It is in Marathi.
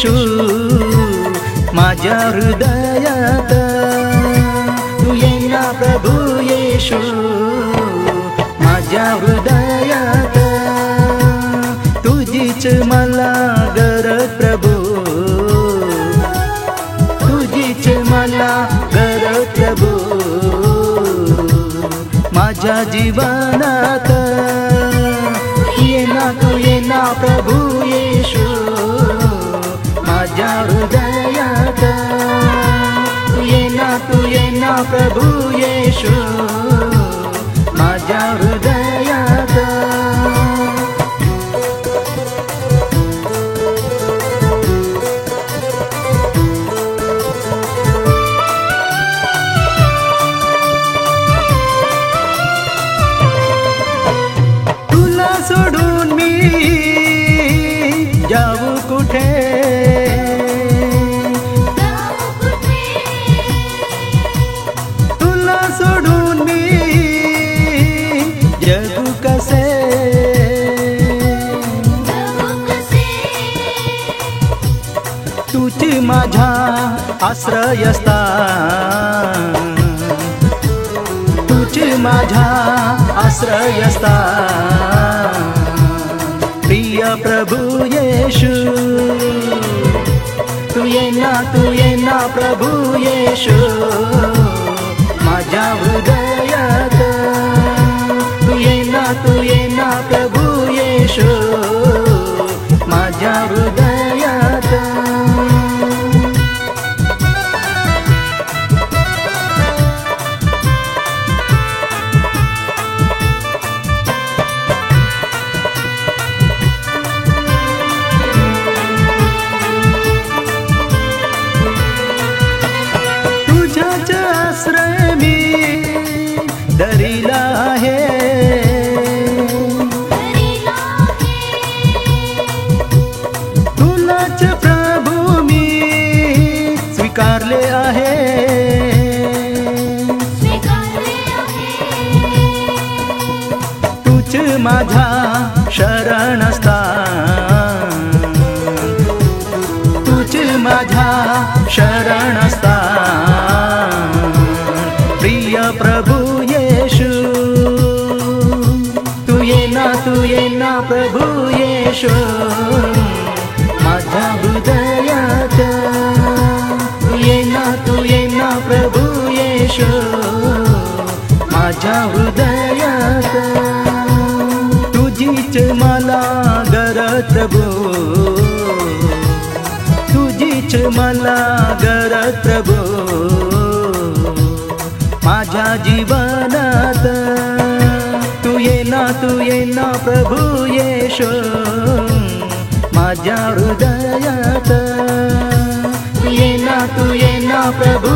येशू माझ्या हृदयात तू ये ना प्रभू येशू माझ्या हृदयात तुझीच मला गरज प्रभू तुझीच मला गरज प्रभू माझ्या जीवनात तू ये ना प्रभू येशू माझ्या हृदयात तू ये ना प्रभू येशू माझ्या हृदयात तुला सोडून मी जाऊ कुठे तुला सोडून मी जगू कसे तुझी माझा आश्रयस्थान तुझी माझा आश्रयस्थान प्रिय प्रभु येशू तू ये ना प्रभु येशू माझ्या हृदयात तू ये ना प्रभु येशू माझ्या हृदयात आश्रय मी दरीला आहे तुलाच प्रभू मी स्वीकारले आहे तूच माझा शरणस्थान तूच माझा शरणस्थान प्रिय प्रभु येशू तू ये ना प्रभु येशू माझ्या हृदयात तू ये ना प्रभु येशू माझ्या हृदयात तुझीच मला गरज प्रभू तुझीच मला गरज प्रभू माझ्या जीवनात तू ये ना प्रभु येशू माझ्या हृदयात तू ये ना प्रभु